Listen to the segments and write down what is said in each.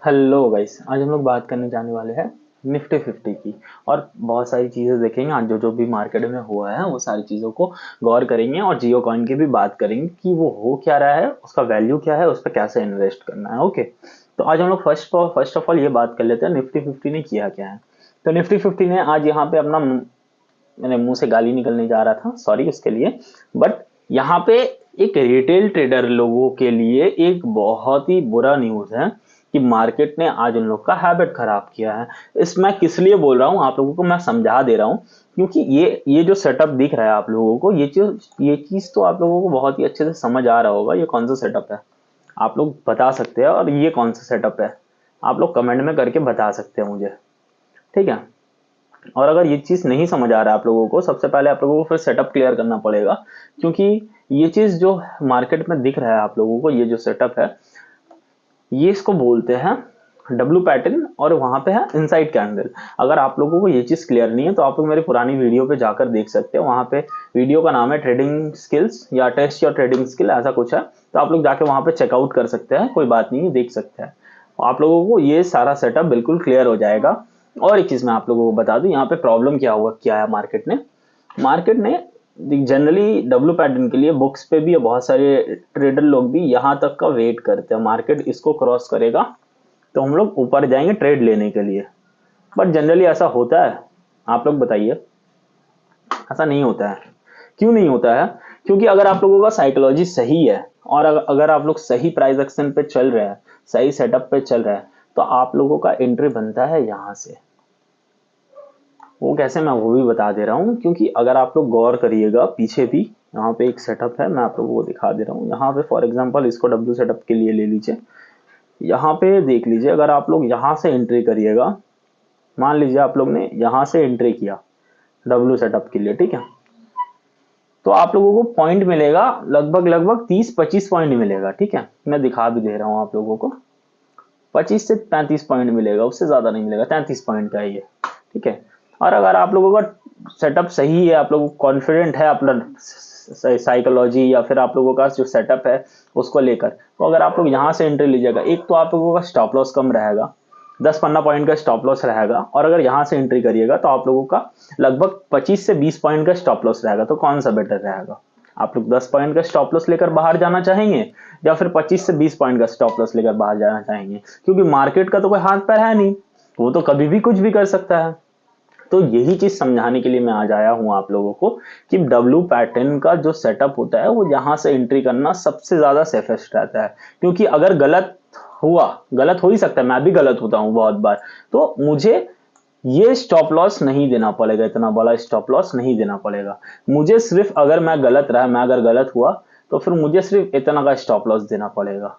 Hello guys, आज हम लोग बात करने जाने वाले हैं निफ्टी 50 की। और बहुत सारी चीजें देखेंगे आज जो जो भी मार्केट में हुआ है वो सारी चीजों को गौर करेंगे और जियो कॉइन की भी बात करेंगे कि वो हो क्या रहा है, उसका वैल्यू क्या है, उस पर कैसे इन्वेस्ट करना है। ओके, तो आज हम लोग फर्स्ट ऑफ ऑल ये बात कर लेते हैं निफ्टी 50 ने किया क्या है। तो निफ्टी 50 ने आज यहाँ पे अपना, मैंने मुंह से गाली निकलने जा रहा था, सॉरी उसके लिए, बट यहाँ पे एक रिटेल ट्रेडर लोगों के लिए एक बहुत ही बुरा न्यूज है कि मार्केट ने आज उन लोग का हैबिट खराब किया है। इस मैं किस लिए बोल रहा हूँ आप लोगों को मैं समझा दे रहा हूँ, क्योंकि ये जो सेटअप दिख रहा है आप लोगों को, ये चीज तो आप लोगों को बहुत ही अच्छे से समझ आ रहा होगा ये कौन सा सेटअप है। आप लोग बता सकते हैं और ये कौन सा सेटअप है, आप लोग कमेंट में करके बता सकते हैं मुझे, ठीक है। और अगर ये चीज नहीं समझ आ रहा है आप लोगों को, सबसे पहले आप लोगों को फिर सेटअप क्लियर करना पड़ेगा, क्योंकि ये चीज जो मार्केट में दिख रहा है आप लोगों को, ये जो सेटअप है, ये इसको बोलते हैं डब्लू पैटर्न और वहां पे है इनसाइड कैंडल। अगर आप लोगों को ये चीज क्लियर नहीं है तो आप लोग मेरी पुरानी वीडियो पे जाकर देख सकते हो, वहां पे वीडियो का नाम है ट्रेडिंग स्किल्स या टेस्ट योर ट्रेडिंग स्किल, ऐसा कुछ है। तो आप लोग जाके वहां पे चेकआउट कर सकते हैं, कोई बात नहीं, देख सकते हैं। आप लोगों को ये सारा सेटअप बिल्कुल क्लियर हो जाएगा। और एक चीज मैं आप लोगों को बता दूं, यहाँ पे प्रॉब्लम क्या हुआ, क्या है मार्केट ने जनरली डब्ल्यू पैटर्न के लिए बुक्स पे भी बहुत सारे ट्रेडर लोग भी यहाँ तक का वेट करते हैं, मार्केट इसको क्रॉस करेगा तो हम लोग ऊपर जाएंगे ट्रेड लेने के लिए। बट जनरली ऐसा होता है? आप लोग बताइए, ऐसा नहीं होता है। क्यों नहीं होता है? क्योंकि अगर आप लोगों का साइकोलॉजी सही है और अगर आप लोग सही प्राइस एक्शन पे चल रहे हैं, सही सेटअप पे चल रहे हैं, तो आप लोगों का एंट्री बनता है यहाँ से। वो कैसे, मैं वो भी बता दे रहा हूँ, क्योंकि अगर आप लोग गौर करिएगा पीछे भी, यहाँ पे एक सेटअप है, मैं आप लोगों को दिखा दे रहा हूँ। यहाँ पे फॉर एग्जांपल इसको डब्ल्यू सेटअप के लिए ले लीजिए, यहाँ पे देख लीजिए। अगर आप लोग यहाँ से एंट्री करिएगा, मान लीजिए आप लोग ने यहाँ से एंट्री किया डब्ल्यू सेटअप के लिए, ठीक है, तो आप लोगों को पॉइंट मिलेगा लगभग लगभग 30-25 पॉइंट मिलेगा, ठीक है। मैं दिखा भी दे रहा हूँ आप लोगों को, 25 से 35 पॉइंट मिलेगा, उससे ज्यादा नहीं मिलेगा, 33 पॉइंट का है ये, ठीक है। और अगर आप लोगों का सेटअप सही है, आप लोगों को कॉन्फिडेंट है अपना साइकोलॉजी या फिर आप लोगों का जो सेटअप है उसको लेकर, तो अगर आप लोग यहाँ से एंट्री लीजिएगा, एक तो आप लोगों का स्टॉप लॉस कम रहेगा, 10-15 पॉइंट का स्टॉप लॉस रहेगा। और अगर यहाँ से एंट्री करिएगा तो आप लोगों का लगभग 25 से 20 पॉइंट का स्टॉप लॉस रहेगा। तो कौन सा बेटर रहेगा? आप लोग 10 पॉइंट का स्टॉप लॉस लेकर बाहर जाना चाहेंगे या फिर 25 से 20 पॉइंट का स्टॉप लॉस लेकर बाहर जाना चाहेंगे? क्योंकि मार्केट का तो कोई हाथ पैर है नहीं, वो तो कभी भी कुछ भी कर सकता है। तो यही चीज समझाने के लिए मैं आज आया हूं आप लोगों को कि डब्ल्यू पैटर्न का जो सेटअप होता है वो यहां से एंट्री करना सबसे ज्यादा सेफेस्ट रहता है। क्योंकि अगर गलत हो ही सकता है, मैं भी गलत होता हूं बहुत बार, तो मुझे ये स्टॉप लॉस नहीं देना पड़ेगा, इतना बड़ा स्टॉप लॉस नहीं देना पड़ेगा। मुझे सिर्फ, अगर मैं अगर गलत हुआ तो फिर मुझे सिर्फ इतना का स्टॉप लॉस देना पड़ेगा।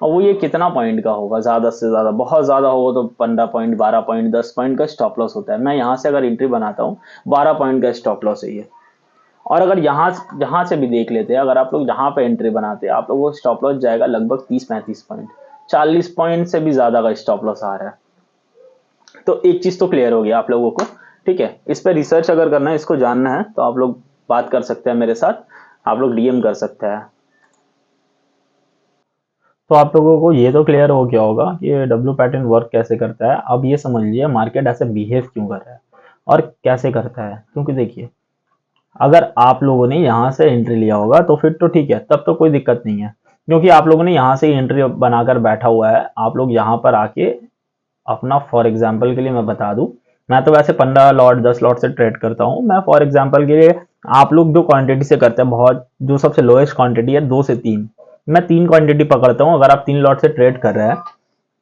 और वो ये कितना पॉइंट का होगा? ज्यादा से ज्यादा, बहुत ज्यादा होगा तो 15 पॉइंट, 12 पॉइंट, 10 पॉइंट का स्टॉप लॉस होता है। मैं यहाँ से अगर एंट्री बनाता हूँ, 12 पॉइंट का स्टॉप लॉस है ये। और अगर यहाँ से भी देख लेते हैं, अगर आप लोग यहाँ पे एंट्री बनाते हैं, आप लोगों को स्टॉप लॉस जाएगा लगभग 30-35 पॉइंट, 40 पॉइंट से भी ज्यादा का स्टॉप लॉस आ रहा है। तो एक चीज तो क्लियर हो गया आप लोगों को, ठीक है। इस पर रिसर्च अगर करना है, इसको जानना है, तो आप लोग बात कर सकते हैं मेरे साथ, आप लोग डीएम कर सकते हैं। तो आप लोगों को ये तो क्लियर हो गया होगा कि डब्ल्यू पैटर्न वर्क कैसे करता है। अब ये समझ लीजिए मार्केट ऐसे बिहेव क्यों कर रहा है और कैसे करता है। क्योंकि देखिए, अगर आप लोगों ने यहाँ से एंट्री लिया होगा तो फिर तो ठीक है, तब तो कोई दिक्कत नहीं है, क्योंकि आप लोगों ने यहाँ से एंट्री बनाकर बैठा हुआ है। आप लोग यहाँ पर आके अपना, फॉर एग्जाम्पल के लिए मैं बता दूं, मैं तो वैसे 15 लॉट 10 लॉट से ट्रेड करता हूँ। मैं फॉर एग्जाम्पल के लिए, आप लोग जो क्वांटिटी से करते हैं, बहुत जो सबसे लोएस्ट क्वांटिटी है 2 से 3, मैं 3 क्वांटिटी पकड़ता हूँ। अगर आप 3 लॉट से ट्रेड कर रहे हैं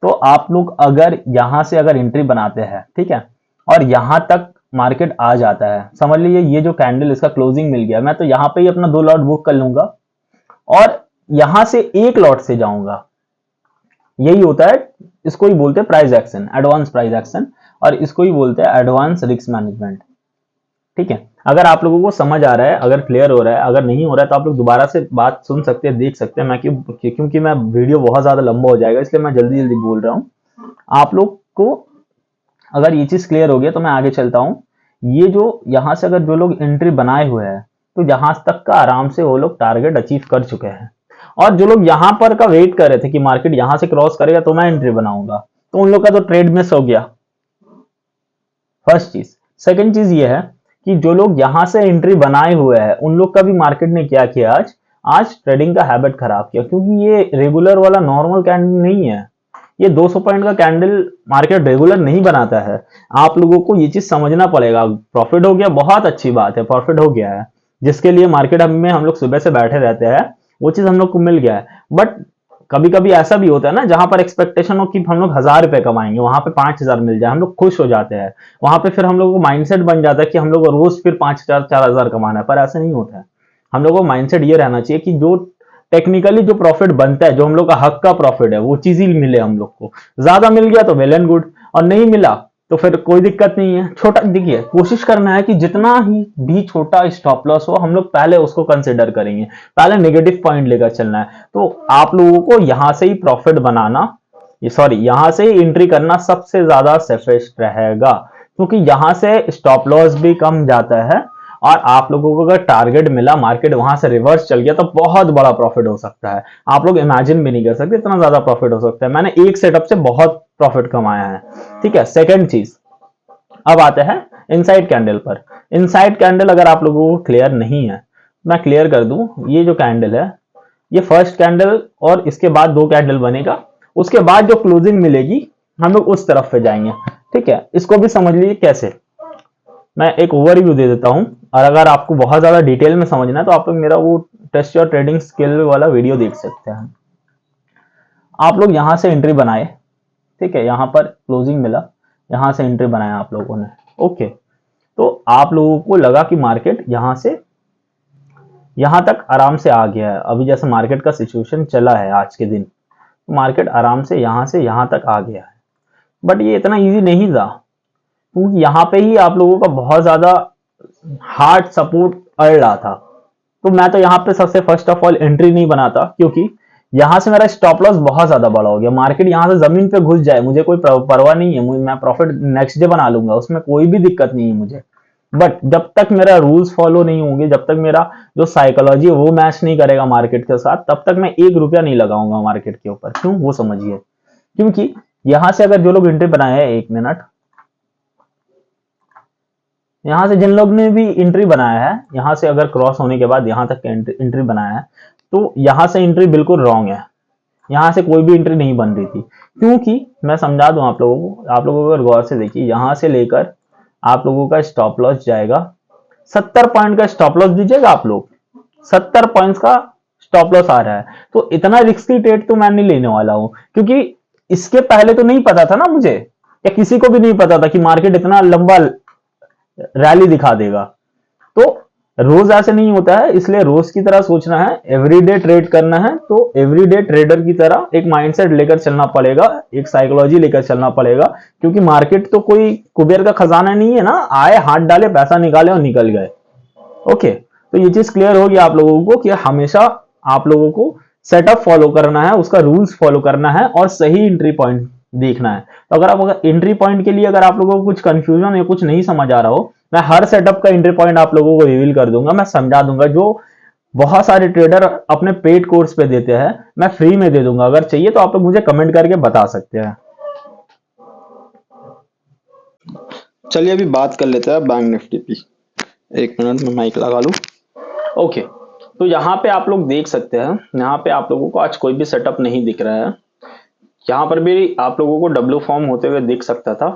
तो आप लोग अगर यहाँ से अगर एंट्री बनाते हैं, ठीक है, और यहाँ तक मार्केट आ जाता है, समझ लीजिए ये जो कैंडल इसका क्लोजिंग मिल गया, मैं तो यहाँ पे ही अपना 2 लॉट बुक कर लूंगा और यहाँ से 1 लॉट से जाऊंगा। यही होता है, इसको ही बोलते हैं price action, advance price action, और इसको ही बोलते हैं एडवांस रिस्क मैनेजमेंट, ठीक है। अगर आप लोगों को समझ आ रहा है, अगर क्लियर हो रहा है, अगर नहीं हो रहा है तो आप लोग दोबारा से बात सुन सकते हैं, देख सकते हैं। मैं क्योंकि मैं वीडियो बहुत ज्यादा लंबा हो जाएगा, इसलिए मैं जल्दी जल्दी बोल रहा हूँ। आप लोग को अगर ये चीज क्लियर हो गया तो मैं आगे चलता हूँ। ये जो यहाँ से अगर जो लोग एंट्री बनाए हुए हैं, तो यहाँ तक का आराम से वो लोग टारगेट अचीव कर चुके हैं। और जो लोग यहाँ पर का वेट कर रहे थे कि मार्केट यहाँ से क्रॉस करेगा तो मैं एंट्री बनाऊंगा, तो उन लोग का तो ट्रेड मिस हो गया, फर्स्ट चीज। सेकंड चीज ये है कि जो लोग यहां से एंट्री बनाए हुए हैं उन लोग का भी मार्केट ने क्या किया, आज आज ट्रेडिंग का हैबिट खराब किया, क्योंकि ये रेगुलर वाला नॉर्मल कैंडल नहीं है, ये 200 पॉइंट का कैंडल मार्केट रेगुलर नहीं बनाता है। आप लोगों को ये चीज समझना पड़ेगा। प्रॉफिट हो गया, बहुत अच्छी बात है, प्रॉफिट हो गया है, जिसके लिए मार्केट में हम लोग सुबह से बैठे रहते हैं, वो चीज हम लोग को मिल गया है। बट कभी कभी ऐसा भी होता है ना, जहां पर एक्सपेक्टेशन हो कि हम लोग 1000 रुपए कमाएंगे, वहां पे 5000 मिल जाए, हम लोग खुश हो जाते हैं। वहां पे फिर हम लोग को माइंडसेट बन जाता है कि हम लोग को रोज फिर 5000 4000 कमाना है, पर ऐसा नहीं होता है। हम लोग को माइंडसेट ये रहना चाहिए कि जो टेक्निकली जो प्रॉफिट बनता है, जो हम लोग का हक का प्रॉफिट है, वो चीज ही मिले हम लोग को। ज्यादा मिल गया तो वेल एंड गुड, और नहीं मिला तो फिर कोई दिक्कत नहीं है। छोटा देखिए, कोशिश करना है कि जितना ही भी छोटा स्टॉप लॉस हो, हम लोग पहले उसको कंसिडर करेंगे, पहले नेगेटिव पॉइंट लेकर चलना है। तो आप लोगों को यहां से ही प्रॉफिट बनाना, ये सॉरी यहां से ही एंट्री करना सबसे ज्यादा सेफेस्ट रहेगा, क्योंकि यहां से स्टॉप लॉस भी कम जाता है, और आप लोगों को अगर टारगेट मिला, मार्केट वहां से रिवर्स चल गया, तो बहुत बड़ा प्रॉफिट हो सकता है। आप लोग इमेजिन भी नहीं कर सकते इतना ज्यादा प्रॉफिट हो सकता है। मैंने एक सेटअप से बहुत प्रॉफिट कमाया है, ठीक है। सेकंड चीज, अब आते हैं इनसाइड कैंडल पर। इनसाइड कैंडल अगर आप लोगों को क्लियर नहीं है, मैं क्लियर कर दूं। ये जो कैंडल है, ये फर्स्ट कैंडल और इसके बाद 2 कैंडल बनेगा, उसके बाद जो क्लोजिंग मिलेगी हम लोग उस तरफ पे जाएंगे, ठीक है। इसको भी समझ लीजिए कैसे, मैं एक ओवरव्यू दे देता हूं, और अगर आपको बहुत ज्यादा डिटेल में समझना है तो आप लोग मेरा वो टेस्ट योर ट्रेडिंग स्किल वाला वीडियो देख सकते हैं। आप लोग यहां से एंट्री बनाए, ठीक है, यहां पर क्लोजिंग मिला, यहां से एंट्री बनाया आप लोगों ने, ओके। तो आप लोगों को लगा कि मार्केट यहां से यहां तक आराम से आ गया है। अभी जैसे मार्केट का सिचुएशन चला है आज के दिन, तो मार्केट आराम से यहां तक आ गया है। बट ये इतना इजी नहीं था, क्योंकि यहां पे ही आप लोगों का बहुत ज्यादा हार्ड सपोर्ट अड़ रहा था। तो मैं तो यहाँ पे सबसे फर्स्ट ऑफ ऑल एंट्री नहीं बनाता, क्योंकि यहां से मेरा स्टॉप लॉस बहुत ज्यादा बड़ा हो गया। मार्केट यहां से जमीन पे घुस जाए, मुझे कोई परवाह नहीं है, मैं प्रॉफिट नेक्स्ट डे बना लूंगा, उसमें कोई भी दिक्कत नहीं है मुझे। बट जब तक मेरा रूल्स फॉलो नहीं होंगे, जब तक मेरा जो साइकोलॉजी है वो मैच नहीं करेगा मार्केट के साथ, तब तक मैं 1 रुपया नहीं लगाऊंगा मार्केट के ऊपर। क्यों, वो समझिए। क्योंकि यहां से अगर जो लोग एंट्री बनाए हैं, 1 मिनट, यहां से जिन लोग ने भी एंट्री बनाया है, यहां से अगर क्रॉस होने के बाद यहां तक एंट्री बनाया है, तो यहां से एंट्री बिल्कुल रॉन्ग है। यहां से कोई भी एंट्री नहीं बन रही थी, क्योंकि मैं समझा दूं आप लोगों को, आप लोगों को अगर गौर से देखिए, यहां से लेकर आप लोगों का स्टॉप लॉस जाएगा 70 पॉइंट का स्टॉप लॉस दीजिएगा आप लोग, 70 पॉइंट्स का स्टॉप लॉस आ रहा है। तो इतना रिस्की ट्रेड तो मैं नहीं लेने वाला हूं, क्योंकि इसके पहले तो नहीं पता था ना मुझे, या किसी को भी नहीं पता था कि मार्केट इतना लंबा रैली दिखा देगा। तो रोज ऐसे नहीं होता है, इसलिए रोज की तरह सोचना है, एवरीडे ट्रेड करना है। तो एवरीडे ट्रेडर की तरह एक माइंडसेट लेकर चलना पड़ेगा, एक साइकोलॉजी लेकर चलना पड़ेगा, क्योंकि मार्केट तो कोई कुबेर का खजाना नहीं है ना, आए हाथ डाले पैसा निकाले और निकल गए। ओके, तो ये चीज क्लियर होगी आप लोगों को कि हमेशा आप लोगों को सेटअप फॉलो करना है, उसका रूल्स फॉलो करना है, और सही एंट्री पॉइंट देखना है। तो अगर एंट्री पॉइंट के लिए अगर आप लोगों को कुछ कंफ्यूजन या कुछ नहीं समझ आ रहा हो, मैं हर सेटअप का एंट्री पॉइंट आप लोगों को रिवील कर दूंगा, मैं समझा दूंगा। जो बहुत सारे ट्रेडर अपने पेड कोर्स पे देते हैं, मैं फ्री में दे दूंगा। अगर चाहिए तो आप लोग मुझे कमेंट करके बता सकते हैं। चलिए अभी बात कर लेते हैं बैंक निफ्टी की। 1 मिनट में माइक लगा लूं। ओके, तो यहाँ पे आप लोग देख सकते हैं, यहाँ पे आप लोगों को आज कोई भी सेटअप नहीं दिख रहा है। यहाँ पर भी आप लोगों को डब्ल्यू फॉर्म होते हुए दिख सकता था,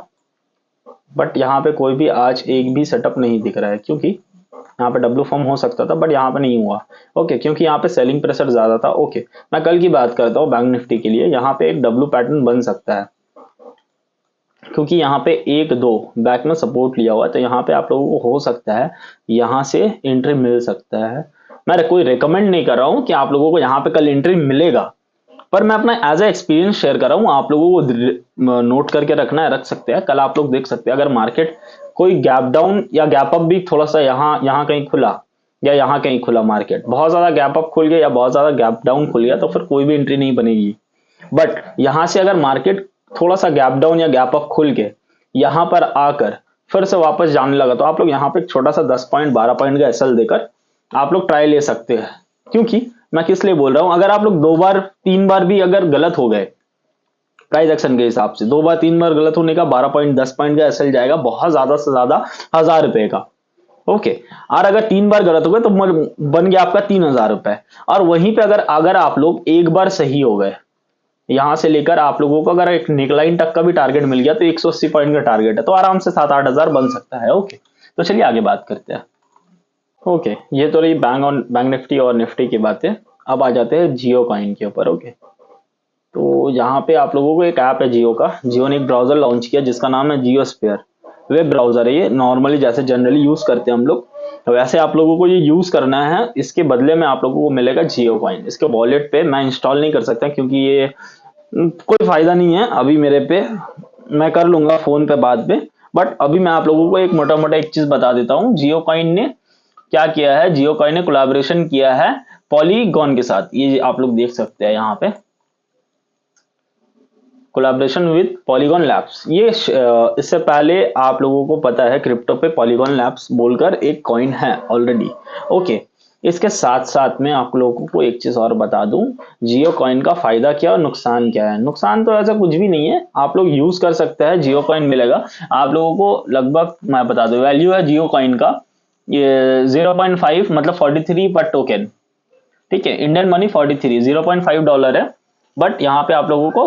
बट यहाँ पे कोई भी आज एक भी सेटअप नहीं दिख रहा है, क्योंकि यहाँ पे डब्ल्यू फॉर्म हो सकता था बट यहाँ पे नहीं हुआ। ओके, क्योंकि यहाँ पे सेलिंग प्रेशर ज्यादा था। ओके, मैं कल की बात करता हूँ बैंक निफ्टी के लिए। यहाँ पे एक डब्ल्यू पैटर्न बन सकता है, क्योंकि यहाँ पे 1 2 बैक में सपोर्ट लिया हुआ है, तो यहाँ पे आप लोगों को हो सकता है यहाँ से एंट्री मिल सकता है। मैं कोई रिकमेंड नहीं कर रहा हूँ कि आप लोगों को यहाँ पे कल एंट्री मिलेगा, पर मैं अपना एज ए एक्सपीरियंस शेयर कर रहा हूँ। आप लोगों को नोट करके रखना है, रख सकते हैं। कल आप लोग देख सकते हैं, अगर मार्केट कोई गैप डाउन या गैप अप भी थोड़ा सा यहाँ कहीं खुला, या यहाँ कहीं खुला, मार्केट बहुत ज्यादा गैप अप खुल गया या बहुत ज्यादा गैप डाउन खुल गया, तो फिर कोई भी एंट्री नहीं बनेगी। बट यहाँ से अगर मार्केट थोड़ा सा गैप डाउन या गैप अप खुल के यहाँ पर आकर फिर से वापस जाने लगा, तो आप लोग यहाँ पे एक छोटा सा 10 पॉइंट 12 पॉइंट का एसएल देकर आप लोग ट्राई ले सकते हैं। क्योंकि मैं किस लिए बोल रहा हूं, अगर आप लोग 2 बार 3 बार भी अगर गलत हो गए, प्राइस एक्शन के हिसाब से 2 बार 3 बार गलत होने का 12 पॉइंट 10 पॉइंट का एसएल जाएगा, बहुत ज्यादा से ज्यादा 1000 रुपए का। ओके, और अगर 3 बार गलत हो गए तो बन गया आपका 3000 रुपए। और वहीं पे अगर अगर आप लोग एक बार सही हो गए, यहां से लेकर आप लोगों को अगर एक नेकलाइन तक का भी टारगेट मिल गया तो 180 पॉइंट का टारगेट है, तो आराम से 7-8 हजार बन सकता है। ओके, तो चलिए आगे बात करते हैं। ओके, ये तो रही बैंक निफ्टी और निफ्टी की बातें। अब आ जाते हैं जियो कॉइन के ऊपर। ओके, तो यहाँ पे आप लोगों को एक ऐप है जियो का, जियो ने एक ब्राउजर लॉन्च किया जिसका नाम है जियो स्पेयर। वेब ब्राउजर है ये, नॉर्मली जैसे जनरली यूज करते हैं हम लोग, तो वैसे आप लोगों को ये यूज करना है। इसके बदले में आप लोगों को मिलेगा जियो कॉइन। इसके वॉलेट पे मैं इंस्टॉल नहीं कर सकता क्योंकि ये कोई फायदा नहीं है अभी मेरे पे, मैं कर लूंगा फोन पे बाद में। बट अभी मैं आप लोगों को एक मोटा मोटा एक चीज बता देता हूँ। जियो कॉइन ने क्या किया है, जियो कॉइन ने कोलैबोरेशन किया है पॉलीगॉन के साथ। ये आप लोग देख सकते हैं यहाँ पे, कोलैबोरेशन विद पॉलीगॉन लैब्स। ये इससे पहले आप लोगों को पता है क्रिप्टो पे पॉलीगॉन लैब्स बोलकर एक कॉइन है ऑलरेडी। ओके, इसके साथ साथ में आप लोगों को एक चीज और बता दूं, जियो कॉइन का फायदा क्या और नुकसान क्या है। नुकसान तो ऐसा कुछ भी नहीं है, आप लोग यूज कर सकते हैं, जियो कॉइन मिलेगा आप लोगों को। लगभग मैं बता दूं, वैल्यू है जियो कॉइन का ये 0.5 मतलब 43 पर टोकन। ठीक है, इंडियन मनी 43, $0.5 है, बट यहाँ पे आप लोगों को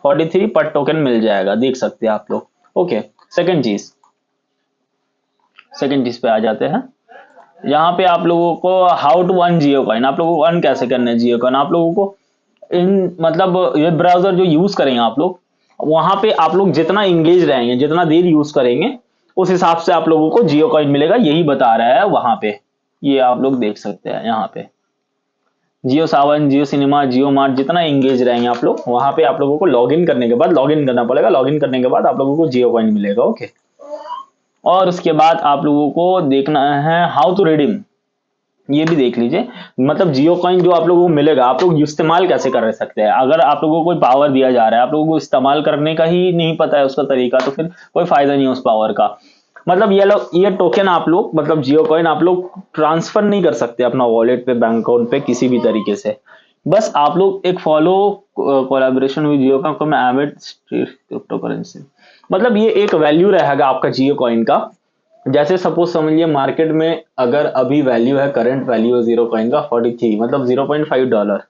43 पर टोकन मिल जाएगा, देख सकते हैं आप लोग। ओके, सेकंड चीज पे आ जाते हैं। यहाँ पे आप लोगों को how to earn Jio coin, आप लोगों को अर्न कैसे करना है जियो कॉइन। आप लोगों को इन मतलब वेब ब्राउजर जो यूज करेंगे आप लोग, वहां पे आप लोग जितना इंगेज रहेंगे, जितना देर यूज करेंगे, उस हिसाब से आप लोगों को जियो कॉइन मिलेगा, यही बता रहा है वहां पे। ये आप लोग देख सकते हैं यहाँ पे, जियो सावन, जियो सिनेमा, जियो मार्ट, जितना एंगेज रहेंगे आप लोग, वहां पे आप लोगों को लॉगिन करने के बाद, लॉगिन करना पड़ेगा, लॉगिन करने के बाद आप लोगों को जियो कॉइन मिलेगा। ओके, और उसके बाद आप लोगों को देखना है हाउ टू रिडीम, ये भी देख लीजिए। मतलब जियो कॉइन जो आप लोगों को मिलेगा, आप लोग इस्तेमाल कैसे कर सकते हैं। अगर आप लोगों को कोई पावर दिया जा रहा है, आप लोगों को इस्तेमाल करने का ही नहीं पता है उसका तरीका, तो फिर कोई फायदा नहीं है उस पावर का। मतलब ये टोकन आप लोग, मतलब जियो कॉइन आप लोग ट्रांसफर नहीं कर सकते अपना वॉलेट पे, बैंक अकाउंट पे, किसी भी तरीके से। बस आप लोग एक फॉलो कोलैबोरेशन विद जियो का क्रिप्टो करेंसी, मतलब ये एक वैल्यू रहेगा आपका जियो कॉइन का। जैसे सपोज समझिए मार्केट में अगर अभी वैल्यू है, करंट वैल्यू है जियो कॉइन का 43, मतलब $0.5,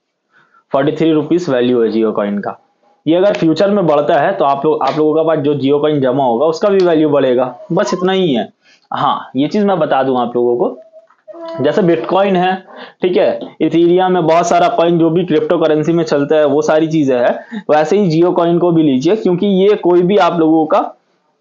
43 रुपीज वैल्यू है जियो कॉइन का। ये अगर फ्यूचर में बढ़ता है तो आप लोगों का पास जो जियो कॉइन जमा होगा उसका भी वैल्यू बढ़ेगा, बस इतना ही है। हाँ, ये चीज मैं बता दूं आप लोगों को, जैसे बिटकॉइन है, ठीक है, इथीरियम में बहुत सारा कॉइन जो भी क्रिप्टो करेंसी में चलता है, वो सारी चीजें है, वैसे ही जियो कॉइन को भी लीजिए, क्योंकि ये कोई भी आप लोगों का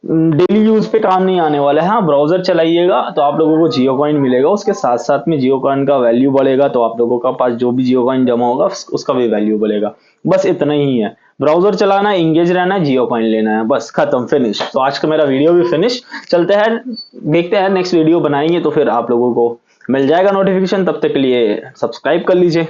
डेली यूज पे काम नहीं आने वाला है। हाँ, ब्राउजर चलाइएगा तो आप लोगों को जियो कॉइन मिलेगा, उसके साथ साथ में जियो कॉइन का वैल्यू बढ़ेगा, तो आप लोगों का पास जो भी जियो कॉइन जमा होगा उसका भी वैल्यू बढ़ेगा, बस इतना ही है। ब्राउजर चलाना है, इंगेज रहना है, जियो कॉइन लेना है, बस खत्म, फिनिश। तो आज का मेरा वीडियो भी फिनिश। चलते हैं, देखते हैं नेक्स्ट वीडियो बनाएंगे तो फिर आप लोगों को मिल जाएगा नोटिफिकेशन। तब तक के लिए सब्सक्राइब कर लीजिए।